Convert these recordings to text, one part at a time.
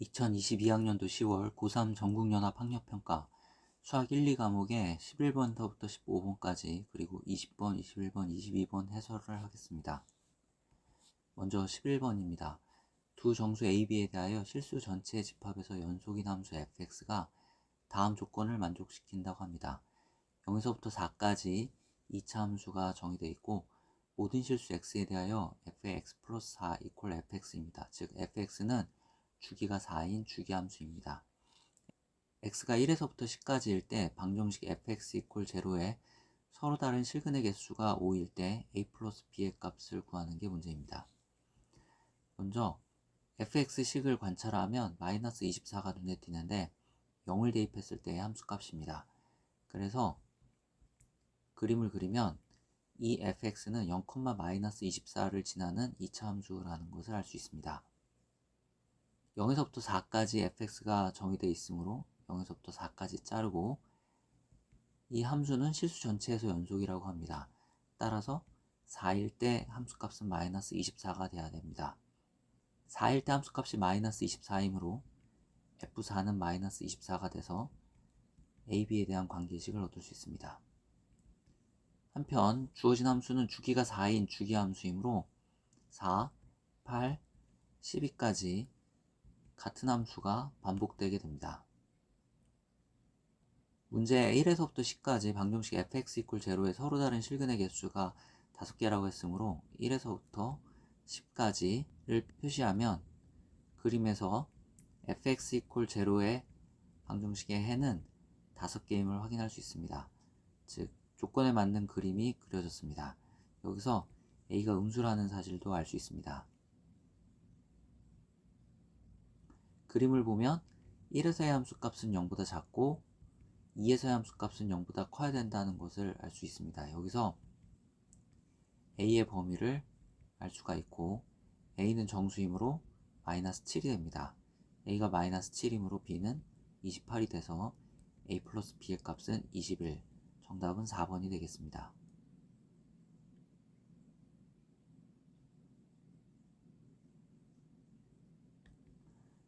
2022학년도 10월 고3 전국연합학력평가 수학 1, 2과목에 11번서부터 15번까지 그리고 20번, 21번, 22번 해설을 하겠습니다. 먼저 11번입니다. 두 정수 A, B에 대하여 실수 전체의 집합에서 연속인 함수 fx가 다음 조건을 만족시킨다고 합니다. 0에서부터 4까지 2차 함수가 정의되어 있고 모든 실수 x에 대하여 fx 플러스 4 이퀄 fx입니다. 즉 fx는 주기가 4인 주기함수입니다. x가 1에서부터 10까지일 때 방정식 fx 이퀄 0에 서로 다른 실근의 개수가 5일 때 a 플러스 b의 값을 구하는 게 문제입니다. 먼저 fx식을 관찰하면 마이너스 24가 눈에 띄는데 0을 대입했을 때의 함수값입니다. 그래서 그림을 그리면 이 fx는 0, 마이너스 24를 지나는 2차 함수라는 것을 알 수 있습니다. 0에서부터 4까지 fx가 정의되어 있으므로 0에서부터 4까지 자르고 이 함수는 실수 전체에서 연속이라고 합니다. 따라서 4일 때 함수값은 마이너스 24가 돼야 됩니다. 4일 때 함수값이 마이너스 24이므로 f4는 마이너스 24가 돼서 ab에 대한 관계식을 얻을 수 있습니다. 한편 주어진 함수는 주기가 4인 주기함수이므로 4, 8, 12까지 같은 함수가 반복되게 됩니다. 문제 1에서부터 10까지 방정식 fx 이퀄 0에 서로 다른 실근의 개수가 5개라고 했으므로 1에서부터 10까지를 표시하면 그림에서 fx 이퀄 0의 방정식의 해는 5개임을 확인할 수 있습니다. 즉 조건에 맞는 그림이 그려졌습니다. 여기서 a가 음수라는 사실도 알 수 있습니다. 그림을 보면 1에서의 함수값은 0보다 작고 2에서의 함수값은 0보다 커야 된다는 것을 알 수 있습니다. 여기서 a의 범위를 알 수가 있고 a는 정수이므로 마이너스 7이 됩니다. a가 마이너스 7이므로 b는 28이 돼서 a 플러스 b의 값은 21. 정답은 4번이 되겠습니다.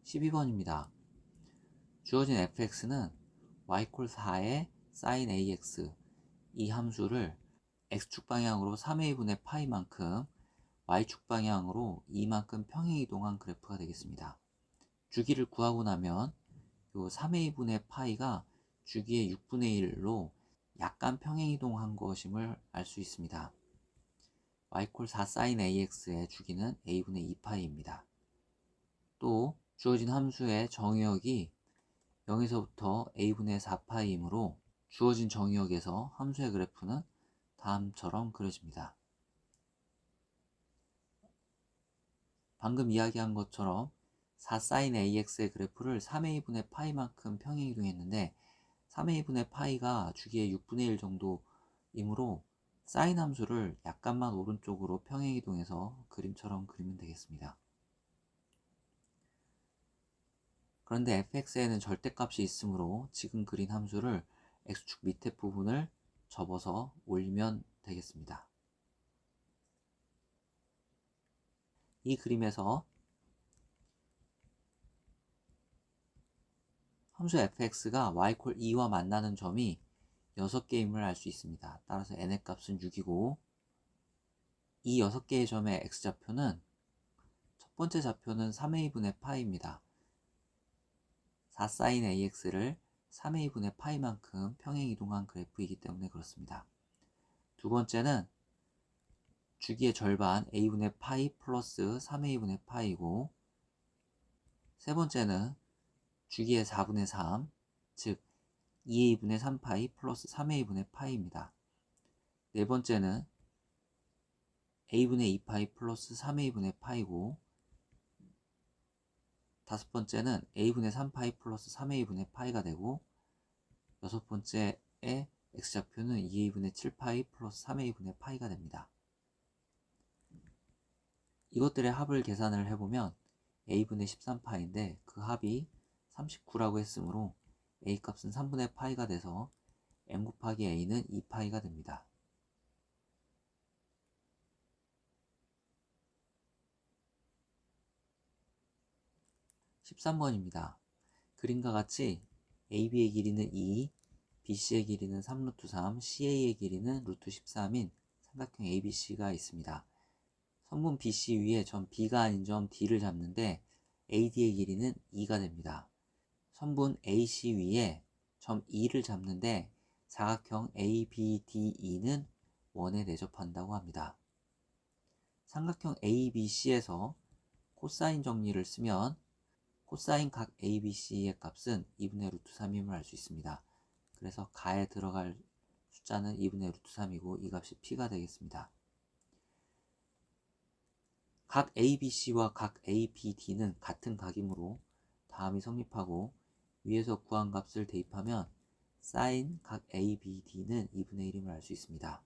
12번입니다. 주어진 fx는 y = 4의 sin ax 이 함수를 x축 방향으로 3a분의 파이만큼 y축 방향으로 2만큼 평행이동한 그래프가 되겠습니다. 주기를 구하고 나면 요 3a분의 파이가 주기의 6분의 1로 약간 평행이동한 것임을 알 수 있습니다. y = 4 sin ax의 주기는 a분의 2파이입니다. 또 주어진 함수의 정의역이 0에서부터 a분의 4파이이므로 주어진 정의역에서 함수의 그래프는 다음처럼 그려집니다. 방금 이야기한 것처럼 4sin ax의 그래프를 3a분의 파이만큼 평행이동했는데 3a분의 파이가 주기의 6분의 1 정도이므로 sin 함수를 약간만 오른쪽으로 평행이동해서 그림처럼 그리면 되겠습니다. 그런데 fx에는 절대값이 있으므로 지금 그린 함수를 x축 밑에 부분을 접어서 올리면 되겠습니다. 이 그림에서 함수 fx가 y = 2와 만나는 점이 6개임을 알 수 있습니다. 따라서 n의 값은 6이고 이 6개의 점의 x좌표는 첫 번째 좌표는 3a분의 파이입니다. 4sin ax를 3a분의 파이만큼 평행이동한 그래프이기 때문에 그렇습니다. 두 번째는 주기의 절반 a분의 파이 플러스 3a분의 파이고 세 번째는 주기의 4분의 3, 즉 2a분의 3파이 플러스 3a분의 파이입니다. 네 번째는 a분의 2파이 플러스 3a분의 파이고 다섯 번째는 a분의 3파이 플러스 3a분의 파이가 되고 여섯 번째의 x좌표는 2a분의 7파이 플러스 3a분의 파이가 됩니다. 이것들의 합을 계산을 해보면 a분의 13파인데 그 합이 39라고 했으므로 a 값은 3분의 파이가 돼서 m 곱하기 a는 2파이가 됩니다. 13번입니다. 그림과 같이 AB의 길이는 2, BC의 길이는 3루트 3, CA의 길이는 루트 13인 삼각형 ABC가 있습니다. 선분 BC 위에 점 B가 아닌 점 D를 잡는데 AD의 길이는 2가 됩니다. 선분 AC 위에 점 E를 잡는데 사각형 ABDE는 원에 내접한다고 합니다. 삼각형 ABC에서 코사인 정리를 쓰면 코사인 각 ABC의 값은 2분의 루트 3임을 알 수 있습니다. 그래서 가에 들어갈 숫자는 2분의 루트 3이고 이 값이 P가 되겠습니다. 각 ABC와 각 ABD는 같은 각이므로 다음이 성립하고 위에서 구한 값을 대입하면 사인 각 ABD는 2분의 1임을 알 수 있습니다.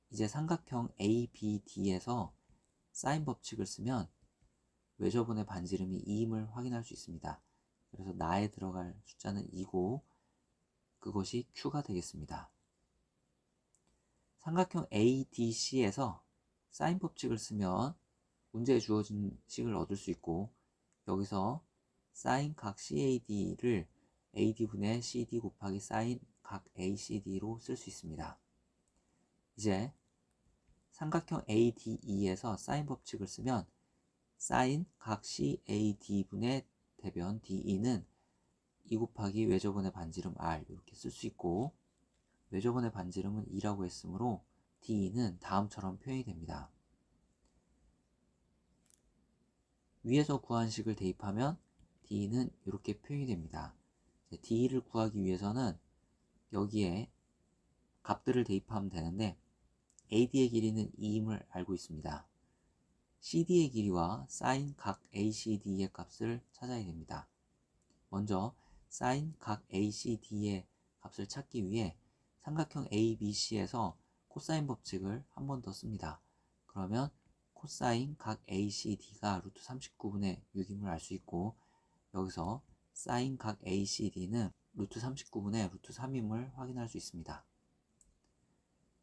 이제 삼각형 ABD에서 사인 법칙을 쓰면 외접원의 반지름이 2임을 확인할 수 있습니다. 그래서 나에 들어갈 숫자는 2고 그것이 Q가 되겠습니다. 삼각형 ADC에서 사인 법칙을 쓰면 문제에 주어진 식을 얻을 수 있고 여기서 사인 각 CAD를 AD분의 CD 곱하기 사인 각 ACD로 쓸 수 있습니다. 이제 삼각형 ADE에서 사인 법칙을 쓰면 사인 각 CAD분의 대변 DE는 2 곱하기 외접원의 반지름 R 이렇게 쓸 수 있고 외접원의 반지름은 2라고 했으므로 DE는 다음처럼 표현이 됩니다. 위에서 구한 식을 대입하면 DE는 이렇게 표현이 됩니다. DE를 구하기 위해서는 여기에 값들을 대입하면 되는데 AD의 길이는 2임을 알고 있습니다. CD의 길이와 사인 각 ACD의 값을 찾아야 됩니다. 먼저 사인 각 ACD의 값을 찾기 위해 삼각형 ABC에서 코사인 법칙을 한 번 더 씁니다. 그러면 코사인 각 ACD가 루트 39분의 6임을 알 수 있고 여기서 사인 각 ACD는 루트 39분의 루트 3임을 확인할 수 있습니다.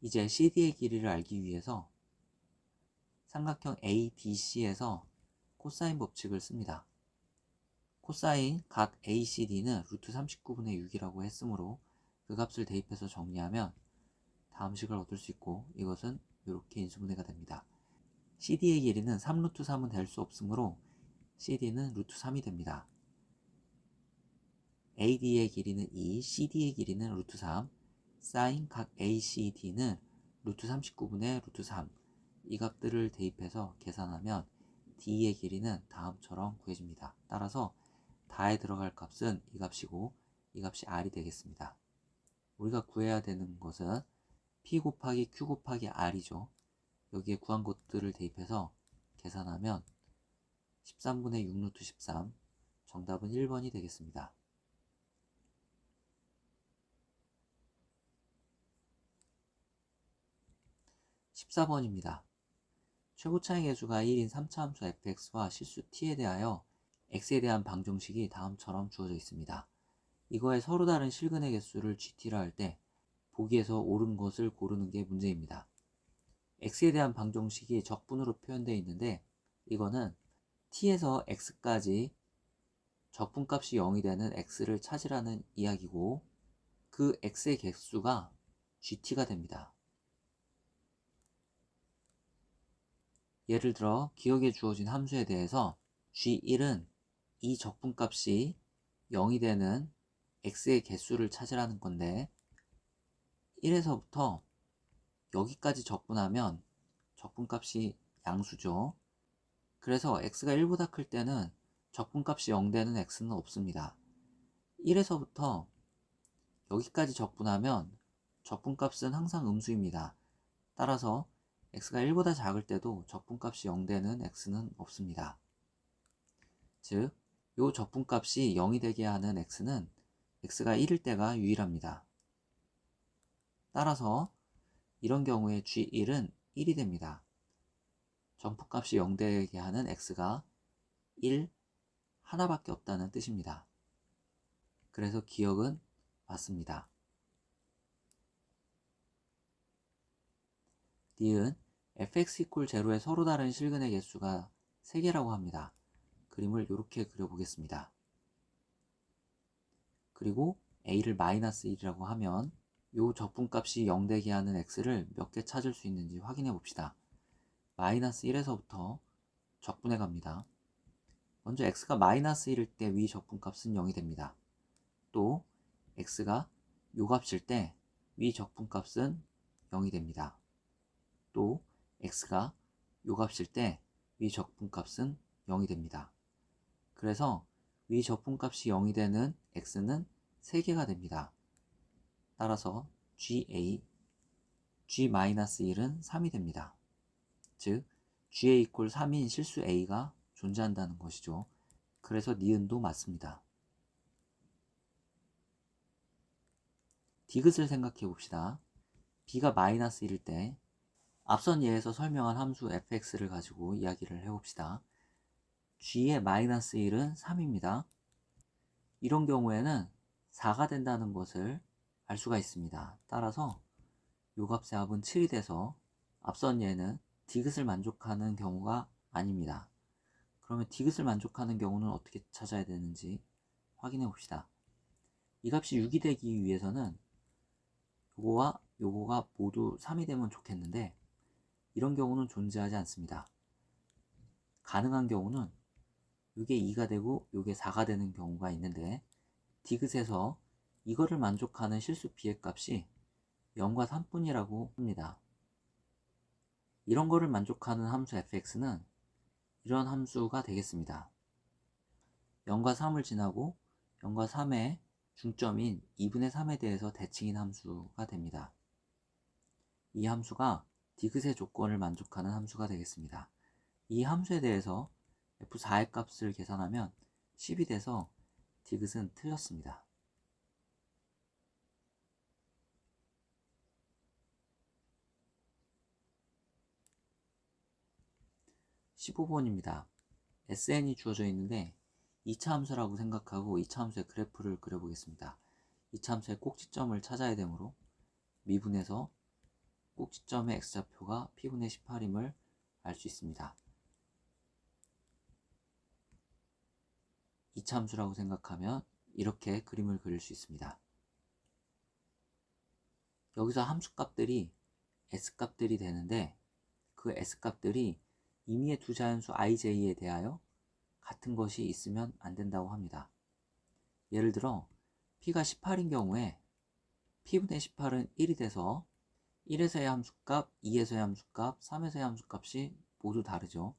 이제 CD의 길이를 알기 위해서 삼각형 ADC에서 코사인 법칙을 씁니다. 코사인 각 ACD는 루트 39분의 6이라고 했으므로 그 값을 대입해서 정리하면 다음 식을 얻을 수 있고 이것은 이렇게 인수분해가 됩니다. CD의 길이는 3루트 3은 될 수 없으므로 CD는 루트 3이 됩니다. AD의 길이는 2, CD의 길이는 루트 3, 사인 각 ACD는 루트 39분의 루트 3, 이 값들을 대입해서 계산하면 D의 길이는 다음처럼 구해집니다. 따라서 다에 들어갈 값은 이 값이고 이 값이 R이 되겠습니다. 우리가 구해야 되는 것은 P 곱하기 Q 곱하기 R이죠. 여기에 구한 것들을 대입해서 계산하면 13분의 6루트 13, 정답은 1번이 되겠습니다. 14번입니다. 최고차의 계수가 1인 3차 함수 fx와 실수 t에 대하여 x에 대한 방정식이 다음처럼 주어져 있습니다. 이거에 서로 다른 실근의 개수를 gt라 할 때 보기에서 옳은 것을 고르는 게 문제입니다. x에 대한 방정식이 적분으로 표현되어 있는데 이거는 t에서 x까지 적분값이 0이 되는 x를 찾으라는 이야기고 그 x의 개수가 gt가 됩니다. 예를 들어 기억에 주어진 함수에 대해서 g1은 이 적분값이 0이 되는 x의 개수를 찾으라는 건데 1에서부터 여기까지 적분하면 적분값이 양수죠. 그래서 x가 1보다 클 때는 적분값이 0 되는 x는 없습니다. 1에서부터 여기까지 적분하면 적분값은 항상 음수입니다. 따라서 x가 1보다 작을 때도 적분값이 0 되는 x는 없습니다. 즉, 이 적분값이 0이 되게 하는 x는 x가 1일 때가 유일합니다. 따라서 이런 경우에 g1은 1이 됩니다. 적분값이 0 되게 하는 x가 1, 하나밖에 없다는 뜻입니다. 그래서 기억은 맞습니다. D은 fx = 0의 서로 다른 실근의 개수가 3개라고 합니다. 그림을 이렇게 그려보겠습니다. 그리고 a를 마이너스 1이라고 하면 이 적분값이 0 되게 하는 x를 몇 개 찾을 수 있는지 확인해 봅시다. 마이너스 1에서부터 적분해 갑니다. 먼저 x가 마이너스 1일 때 위 적분값은 0이 됩니다. 또 x가 요 값일 때 위 적분값은 0이 됩니다. 또 x가 요 값일 때 위 적분값은 0이 됩니다. 그래서 위 적분값이 0이 되는 x는 3개가 됩니다. 따라서 ga, g-1은 3이 됩니다. 즉 ga 이퀄 3인 실수 a가 존재한다는 것이죠. 그래서 니은도 맞습니다. 디귿을 생각해 봅시다. b가 마이너스 1일 때 앞선 예에서 설명한 함수 fx를 가지고 이야기를 해봅시다. g의 마이너스 1은 3입니다. 이런 경우에는 4가 된다는 것을 알 수가 있습니다. 따라서 요 값의 합은 7이 돼서 앞선 예는 디귿을 만족하는 경우가 아닙니다. 그러면 디귿을 만족하는 경우는 어떻게 찾아야 되는지 확인해 봅시다. 이 값이 6이 되기 위해서는 요거와 요거가 모두 3이 되면 좋겠는데 이런 경우는 존재하지 않습니다. 가능한 경우는 요게 2가 되고 요게 4가 되는 경우가 있는데 디귿에서 이거를 만족하는 실수 b의 값이 0과 3뿐이라고 합니다. 이런 거를 만족하는 함수 fx는 이런 함수가 되겠습니다. 0과 3을 지나고 0과 3의 중점인 2분의 3에 대해서 대칭인 함수가 됩니다. 이 함수가 디귿의 조건을 만족하는 함수가 되겠습니다. 이 함수에 대해서 f4의 값을 계산하면 10이 돼서 디귿은 틀렸습니다. (15번입니다) SN이 주어져 있는데 2차 함수라고 생각하고 2차 함수의 그래프를 그려보겠습니다. 2차 함수의 꼭지점을 찾아야 되므로 미분해서 꼭지점의 x좌표가 p분의 18임을 알 수 있습니다. 2차 함수라고 생각하면 이렇게 그림을 그릴 수 있습니다. 여기서 함수값들이 s값들이 되는데 그 s값들이 임의의 두 자연수 ij에 대하여 같은 것이 있으면 안 된다고 합니다. 예를 들어 p가 18인 경우에 p분의 18은 1이 돼서 1에서의 함수값, 2에서의 함수값, 3에서의 함수값이 모두 다르죠.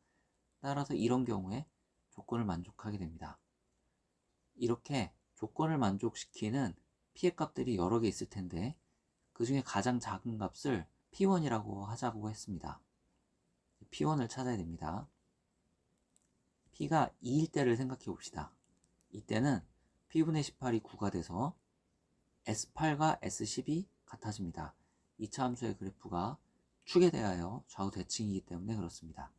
따라서 이런 경우에 조건을 만족하게 됩니다. 이렇게 조건을 만족시키는 p의 값들이 여러 개 있을 텐데 그 중에 가장 작은 값을 p1이라고 하자고 했습니다. p1을 찾아야 됩니다. p가 2일 때를 생각해 봅시다. 이때는 p분의 18이 9가 돼서 S8과 S10이 같아집니다. 2차 함수의 그래프가 축에 대하여 좌우 대칭이기 때문에 그렇습니다.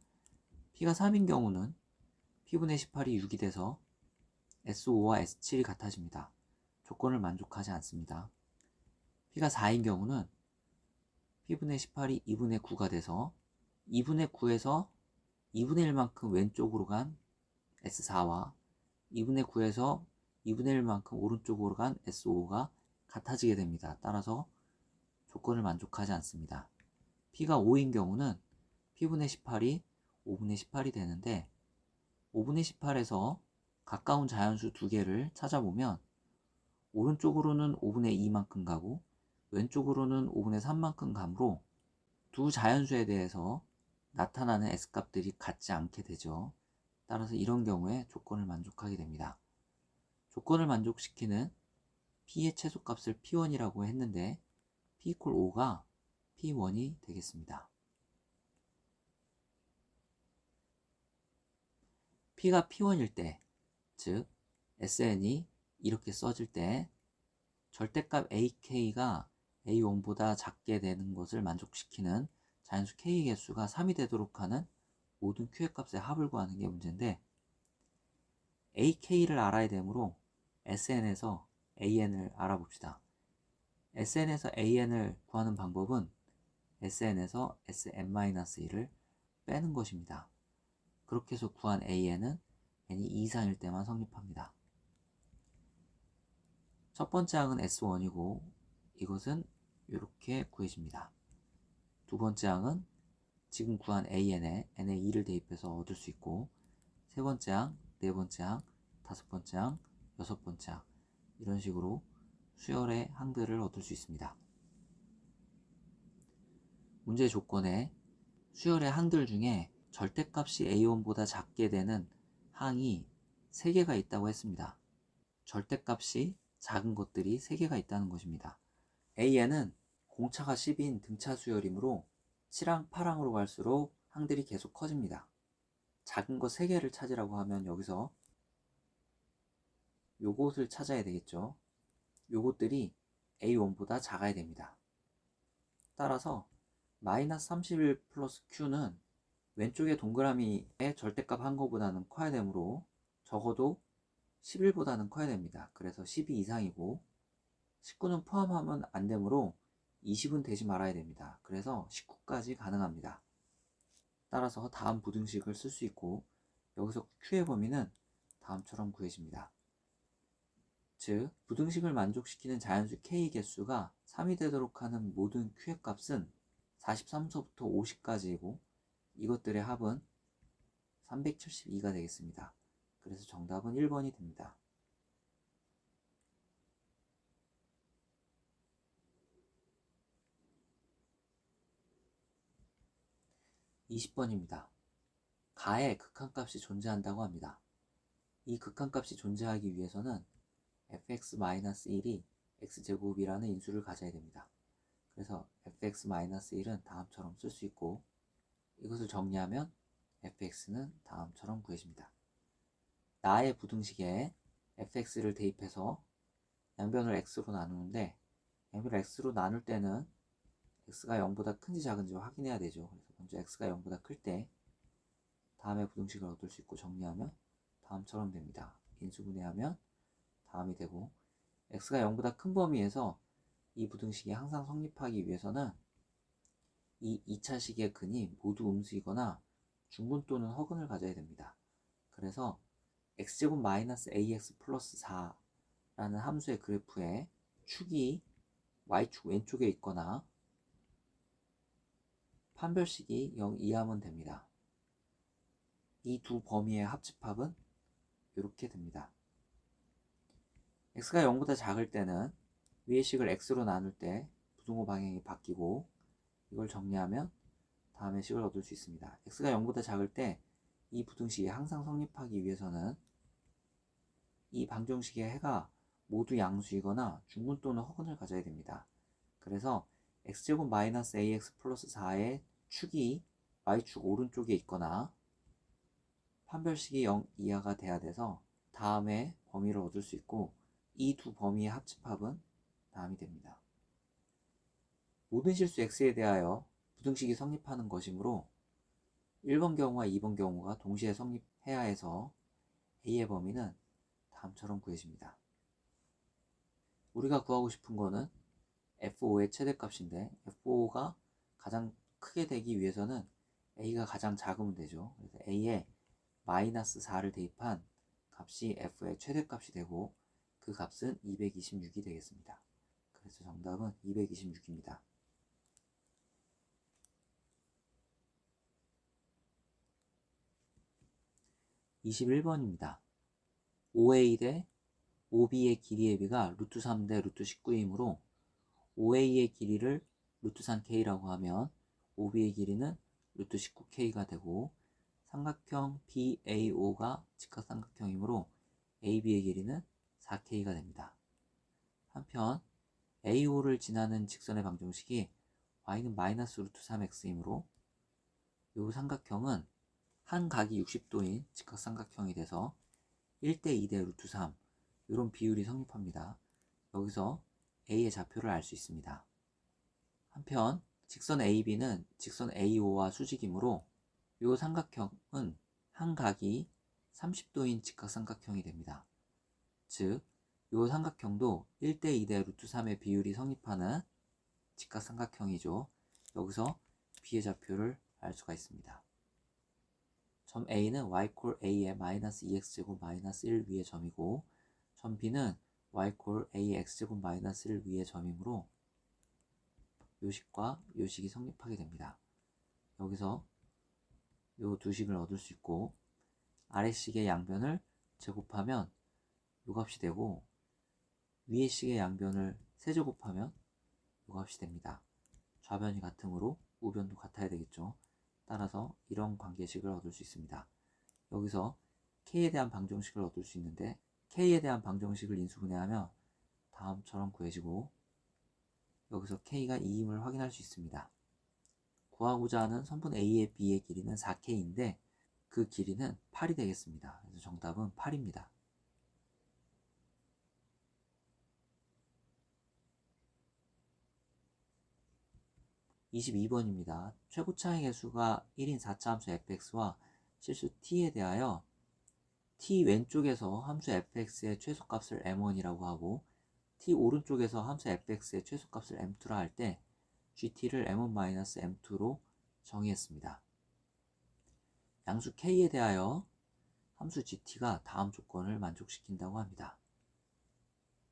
p가 3인 경우는 p분의 18이 6이 돼서 S5와 S7이 같아집니다. 조건을 만족하지 않습니다. p가 4인 경우는 p분의 18이 2분의 9가 돼서 2분의 9에서 2분의 1만큼 왼쪽으로 간 S4와 2분의 9에서 2분의 1만큼 오른쪽으로 간 S5가 같아지게 됩니다. 따라서 조건을 만족하지 않습니다. p가 5인 경우는 p분의 18이 5분의 18이 되는데 5분의 18에서 가까운 자연수 두 개를 찾아보면 오른쪽으로는 5분의 2만큼 가고 왼쪽으로는 5분의 3만큼 가므로 두 자연수에 대해서 나타나는 s값들이 같지 않게 되죠. 따라서 이런 경우에 조건을 만족하게 됩니다. 조건을 만족시키는 p의 최소값을 p1이라고 했는데 p = 5가 p1이 되겠습니다. p가 p1일 때, 즉 SN이 이렇게 써질 때 절대값 ak가 a1보다 작게 되는 것을 만족시키는 자연수 k의 개수가 3이 되도록 하는 모든 q의 값의 합을 구하는 게 문제인데 ak를 알아야 되므로 SN에서 an을 알아봅시다. SN에서 an을 구하는 방법은 SN에서 Sn-1을 빼는 것입니다. 그렇게 해서 구한 an은 n이 2 이상일 때만 성립합니다. 첫 번째 항은 S1이고 이것은 이렇게 구해집니다. 두 번째 항은 지금 구한 AN에 n에 2를 대입해서 얻을 수 있고, 세 번째 항, 네 번째 항, 다섯 번째 항, 여섯 번째 항, 이런 식으로 수열의 항들을 얻을 수 있습니다. 문제 조건에 수열의 항들 중에 절대값이 A1보다 작게 되는 항이 3개가 있다고 했습니다. 절대값이 작은 것들이 3개가 있다는 것입니다. AN은 공차가 10인 등차 수열이므로 7항, 8항으로 갈수록 항들이 계속 커집니다. 작은 거 3개를 찾으라고 하면 여기서 요것을 찾아야 되겠죠. 요것들이 A1보다 작아야 됩니다. 따라서 마이너스 31 플러스 Q는 왼쪽에 동그라미의 절대값 한 거보다는 커야 되므로 적어도 11보다는 커야 됩니다. 그래서 12 이상이고 19는 포함하면 안 되므로 20은 되지 말아야 됩니다. 그래서 19까지 가능합니다. 따라서 다음 부등식을 쓸 수 있고, 여기서 Q의 범위는 다음처럼 구해집니다. 즉 부등식을 만족시키는 자연수 K 개수가 3이 되도록 하는 모든 Q의 값은 43서부터 50까지이고 이것들의 합은 372가 되겠습니다. 그래서 정답은 1번이 됩니다. 20번입니다. 가에 극한값이 존재한다고 합니다. 이 극한값이 존재하기 위해서는 fx-1이 x제곱이라는 인수를 가져야 됩니다. 그래서 fx-1은 다음처럼 쓸 수 있고, 이것을 정리하면 fx는 다음처럼 구해집니다. 나의 부등식에 fx를 대입해서 양변을 x로 나누는데, 양변을 x로 나눌 때는 x가 0보다 큰지 작은지 확인해야 되죠. 그래서 먼저 x가 0보다 클 때 다음의 부등식을 얻을 수 있고, 정리하면 다음처럼 됩니다. 인수분해하면 다음이 되고, x가 0보다 큰 범위에서 이 부등식이 항상 성립하기 위해서는 이 2차식의 근이 모두 음수이거나 중분 또는 허근을 가져야 됩니다. 그래서 x제곱 마이너스 ax 플러스 4라는 함수의 그래프에 축이 y축 왼쪽에 있거나 판별식이 0 이하면 됩니다. 이 두 범위의 합집합은 이렇게 됩니다. x가 0보다 작을 때는 위의 식을 x로 나눌 때 부등호 방향이 바뀌고, 이걸 정리하면 다음의 식을 얻을 수 있습니다. x가 0보다 작을 때 이 부등식이 항상 성립하기 위해서는 이 방정식의 해가 모두 양수이거나 중분 또는 허근을 가져야 됩니다. 그래서 x제곱 마이너스 ax 플러스 4의 축이 y축 오른쪽에 있거나 판별식이 0 이하가 돼야 돼서 다음에 범위를 얻을 수 있고, 이 두 범위의 합집합은 다음이 됩니다. 모든 실수 x에 대하여 부등식이 성립하는 것이므로 1번 경우와 2번 경우가 동시에 성립해야 해서 a의 범위는 다음처럼 구해집니다. 우리가 구하고 싶은 거는 f5의 최대값인데, f5가 가장 크게 되기 위해서는 a가 가장 작으면 되죠. 그래서 a에 마이너스 4를 대입한 값이 f의 최대값이 되고, 그 값은 226이 되겠습니다. 그래서 정답은 226입니다. 21번입니다. 5a 대 5b의 길이의 비가 루트 3 대 루트 19이므로 5a의 길이를 루트 3k라고 하면 5b의 길이는 루트 19k가 되고, 삼각형 BAO가 직각삼각형이므로 AB의 길이는 4K가 됩니다. 한편 AO를 지나는 직선의 방정식이 y는 마이너스 루트 3x이므로 이 삼각형은 한 각이 60도인 직각삼각형이 돼서 1대 2대 루트 3 이런 비율이 성립합니다. 여기서 A의 좌표를 알 수 있습니다. 한편 직선 AB는 직선 AO와 수직이므로 이 삼각형은 한 각이 30도인 직각삼각형이 됩니다. 즉, 이 삼각형도 1대 2대 루트 3의 비율이 성립하는 직각삼각형이죠. 여기서 B의 좌표를 알 수가 있습니다. 점 A는 y콜 A의 마이너스 2x제곱 마이너스 1 위의 점이고 점 B는 y콜 A의 x제곱 마이너스 1 위의 점이므로 요식과 요식이 성립하게 됩니다. 여기서 요 두 식을 얻을 수 있고 아래 식의 양변을 제곱하면 요 값이 되고 위의 식의 양변을 세제곱하면 요 값이 됩니다. 좌변이 같으므로 우변도 같아야 되겠죠. 따라서 이런 관계식을 얻을 수 있습니다. 여기서 K에 대한 방정식을 얻을 수 있는데 K에 대한 방정식을 인수분해하면 다음처럼 구해지고 여기서 K가 2임을 확인할 수 있습니다. 구하고자 하는 선분 A의 B의 길이는 4K인데 그 길이는 8이 되겠습니다. 그래서 정답은 8입니다. 22번입니다. 최고차의 개수가 1인 4차 함수 fx와 실수 t에 대하여 t 왼쪽에서 함수 fx의 최소값을 m1이라고 하고 t 오른쪽에서 함수 fx의 최소값을 m2라 할 때 gt를 m1-m2로 정의했습니다. 양수 k에 대하여 함수 gt가 다음 조건을 만족시킨다고 합니다.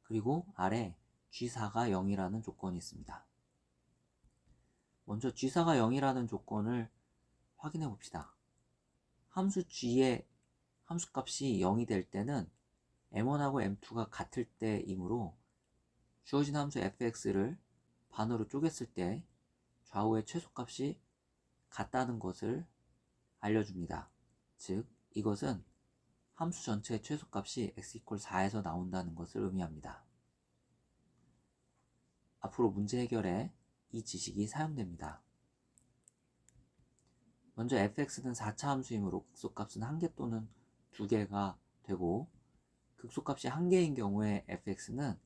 그리고 아래 g4가 0이라는 조건이 있습니다. 먼저 g4가 0이라는 조건을 확인해 봅시다. 함수 g의 함수값이 0이 될 때는 m1하고 m2가 같을 때이므로 주어진 함수 fx를 반으로 쪼갰을 때 좌우의 최소값이 같다는 것을 알려줍니다. 즉 이것은 함수 전체의 최소값이 x = 4에서 나온다는 것을 의미합니다. 앞으로 문제 해결에 이 지식이 사용됩니다. 먼저 fx는 4차 함수이므로 극소값은 1개 또는 2개가 되고 극소값이 1개인 경우에 fx는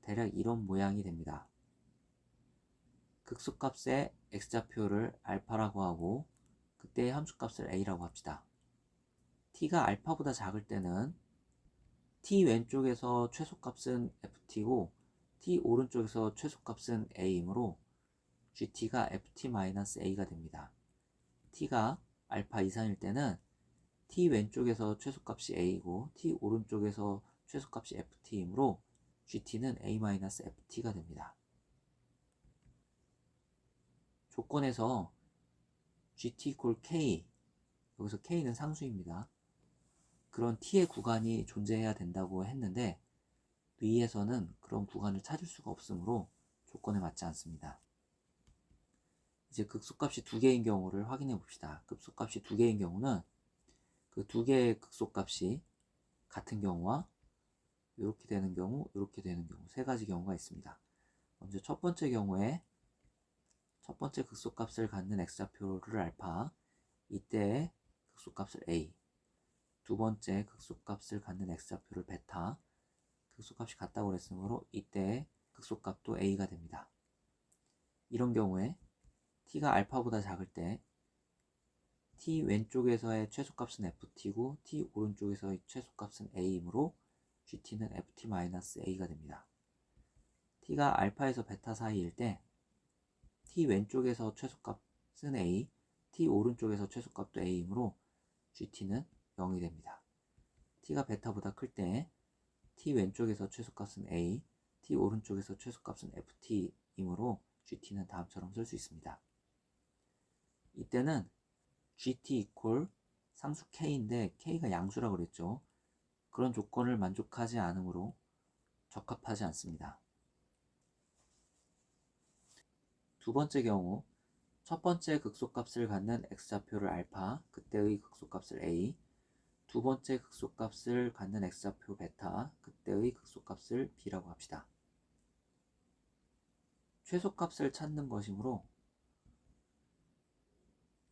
대략 이런 모양이 됩니다. 극소값의 x좌표를 알파라고 하고 그때의 함수값을 a라고 합시다. t가 알파보다 작을 때는 t 왼쪽에서 최소값은 ft고 t 오른쪽에서 최소값은 a이므로 gt가 ft-a가 됩니다. t가 알파 이상일 때는 t 왼쪽에서 최소값이 a이고 t 오른쪽에서 최소값이 ft이므로 gt는 a-ft가 됩니다. 조건에서 gt = k, 여기서 k는 상수입니다. 그런 t의 구간이 존재해야 된다고 했는데 위에서는 그런 구간을 찾을 수가 없으므로 조건에 맞지 않습니다. 이제 극소값이 2개인 경우를 확인해 봅시다. 극소값이 2개인 경우는 그 2개의 극소값이 같은 경우와 이렇게 되는 경우, 이렇게 되는 경우 세 가지 경우가 있습니다. 먼저 첫 번째 경우에 첫 번째 극소값을 갖는 x좌표를 알파, 이때의 극소값을 a, 두 번째 극소값을 갖는 x좌표를 베타, 극소값이 같다고 그랬으므로 이때의 극소값도 a가 됩니다. 이런 경우에 t가 알파보다 작을 때 t 왼쪽에서의 최소값은 ft고 t 오른쪽에서의 최소값은 a이므로 gt는 ft-a가 됩니다. t가 알파에서 베타 사이일 때 t 왼쪽에서 최소값은 a, t 오른쪽에서 최소값도 a이므로 gt는 0이 됩니다. t가 베타보다 클 때 t 왼쪽에서 최소값은 a, t 오른쪽에서 최소값은 ft이므로 gt는 다음처럼 쓸 수 있습니다. 이때는 gt = 상수 k인데 k가 양수라고 그랬죠. 그런 조건을 만족하지 않으므로 적합하지 않습니다. 두 번째 경우 첫 번째 극소값을 갖는 x좌표를 알파, 그때의 극소값을 a, 두 번째 극소값을 갖는 x좌표 베타, 그때의 극소값을 b라고 합시다. 최소값을 찾는 것이므로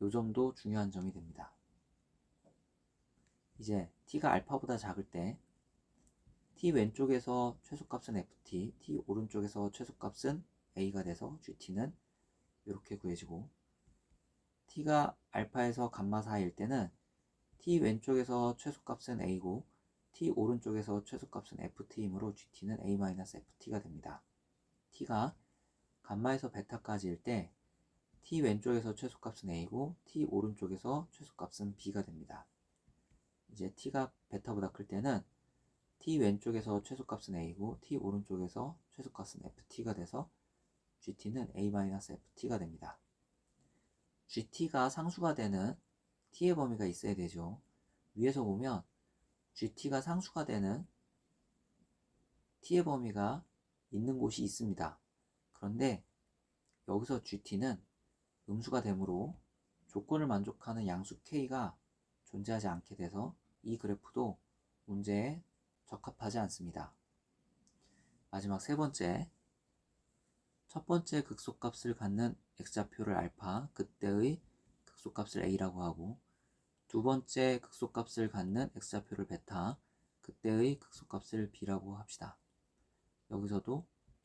요 점도 중요한 점이 됩니다. 이제 t가 알파보다 작을 때 t 왼쪽에서 최소값은 ft, t 오른쪽에서 최소값은 a가 돼서 gt는 이렇게 구해지고 t가 알파에서 감마 사이일 때는 t 왼쪽에서 최소값은 a고 t 오른쪽에서 최소값은 ft이므로 gt는 a-ft가 됩니다. t가 감마에서 베타까지일 때 t 왼쪽에서 최소값은 a고 t 오른쪽에서 최소값은 b가 됩니다. 이제 t가 베타보다 클 때는 t 왼쪽에서 최소값은 a고 t 오른쪽에서 최소값은 ft가 돼서 gt는 a-ft가 됩니다. gt가 상수가 되는 t의 범위가 있어야 되죠. 위에서 보면 gt가 상수가 되는 t의 범위가 있는 곳이 있습니다. 그런데 여기서 gt는 음수가 되므로 조건을 만족하는 양수 k가 존재하지 않게 돼서 이 그래프도 문제에 적합하지 않습니다. 마지막 세 번째, 첫 번째 극소값을 갖는 x좌표를 알파, 그때의 극소값을 a라고 하고, 두 번째 극소값을 갖는 x좌표를 베타, 그때의 극소값을 b라고 합시다. 여기서도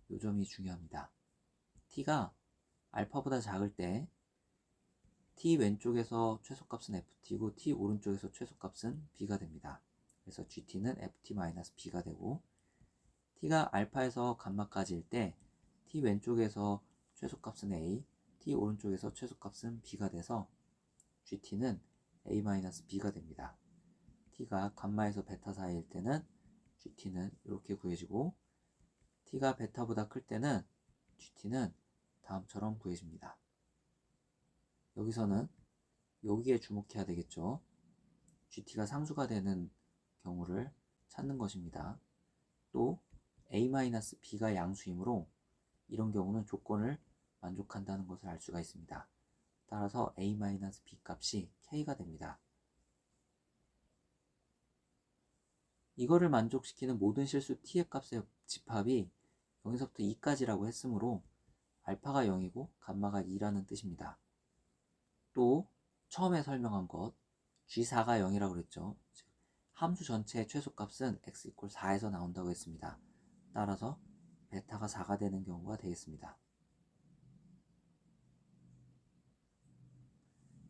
이 점이 중요합니다. t가 알파보다 작을 때 t 왼쪽에서 최소값은 ft고 t 오른쪽에서 최소값은 b가 됩니다. 그래서 gt는 ft-b가 되고, t가 알파에서 감마까지일 때 t 왼쪽에서 최소값은 a, t 오른쪽에서 최소값은 b가 돼서 gt는 a-b가 됩니다. t가 감마에서 베타 사이일 때는 gt는 이렇게 구해지고, t가 베타보다 클 때는 gt는 다음처럼 구해집니다. 여기서는 여기에 주목해야 되겠죠. gt가 상수가 되는 경우를 찾는 것입니다. 또 a-b가 양수이므로 이런 경우는 조건을 만족한다는 것을 알 수가 있습니다. 따라서 a-b 값이 k가 됩니다. 이거를 만족시키는 모든 실수 t의 값의 집합이 0에서부터 2까지라고 했으므로 알파가 0이고 감마가 2라는 뜻입니다. 또 처음에 설명한 것 G4가 0이라고 그랬죠. 즉, 함수 전체의 최소값은 x = 4에서 나온다고 했습니다. 따라서 베타가 4가 되는 경우가 되겠습니다.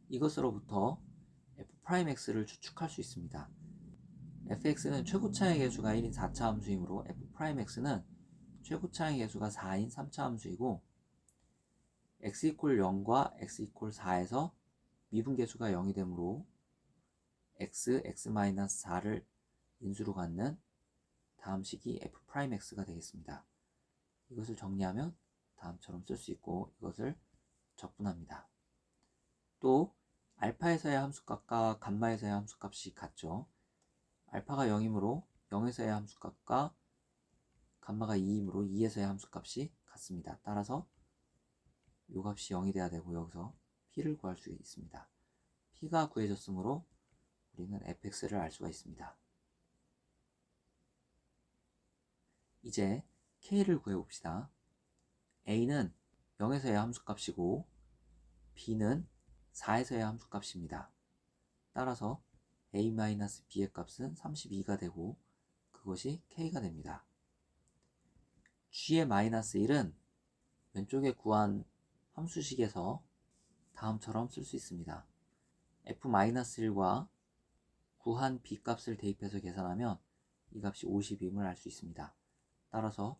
이것으로부터 f'x를 추측할 수 있습니다. fx는 최고차의 개수가 1인 4차 함수이므로 f'x는 최고차의 개수가 4인 3차 함수이고, x = 0과 x = 4에서 미분계수가 0이 되므로 x, x-4를 인수로 갖는 다음 식이 f'x가 되겠습니다. 이것을 정리하면 다음처럼 쓸 수 있고, 이것을 적분합니다. 또 알파에서의 함수값과 감마에서의 함수값이 같죠. 알파가 0이므로 0에서의 함수값과 감마가 2이므로 2에서의 함수값이 같습니다. 따라서 이 값이 0이 돼야 되고, 여기서 p를 구할 수 있습니다. p가 구해졌으므로 우리는 fx를 알 수가 있습니다. 이제 k를 구해봅시다. a는 0에서의 함수값이고 b는 4에서의 함수값입니다. 따라서 a-b의 값은 32가 되고 그것이 k가 됩니다. g의 -1은 왼쪽에 구한 함수식에서 다음처럼 쓸 수 있습니다. f-1과 구한 b 값을 대입해서 계산하면 이 값이 50임을 알 수 있습니다. 따라서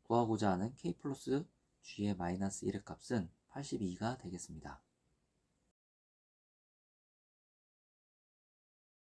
구하고자 하는 k 플러스 g의 -1의 값은 82가 되겠습니다.